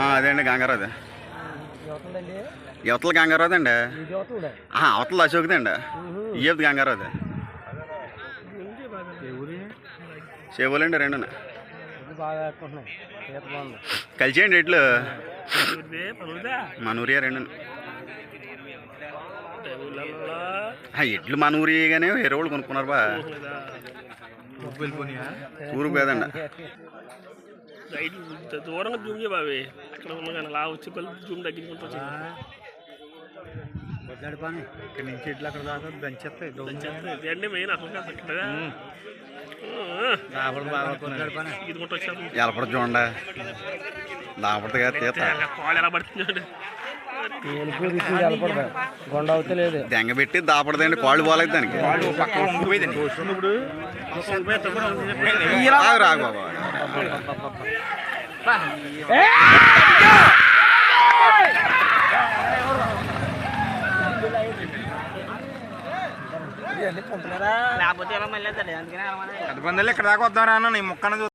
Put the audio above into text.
అదే అండి గంగారావు యువతలు గంగారావు అండి అవతల అశోక్ది అండి ఇయ్యది గంగారావు చేవులండి రెండు కలిసేయండి ఎట్లు మనూరియా రెండు ఎట్లు మనూరి కానీ వేరే వాళ్ళు కొనుక్కున్నారు బా ఊరు పోదండి దూరంగా జూమ్ చేయ బాబే అక్కడ ఉన్న కానీ అలా వచ్చి జూమ్ తగ్గించుకుంటూ ఇక్కడ నుంచి ఇట్లా అక్కడ దాకా దంచేస్తాయి అండి మెయిన్ అసలు కాదు అక్కడ ఇది కొట్టు వచ్చాము ఎలపడ చూడండి దాపడగా కాళ్ళు ఎలా పడుతున్నాడు దెంగ పెట్టి దాపడదండి కాళ్ళు పోలేదు దానికి రాగు బాబా లేకపోతే ఎలా మళ్ళీ అందుకనే ఇక్కడ దాకా వద్దాం రా నీ ముక్కన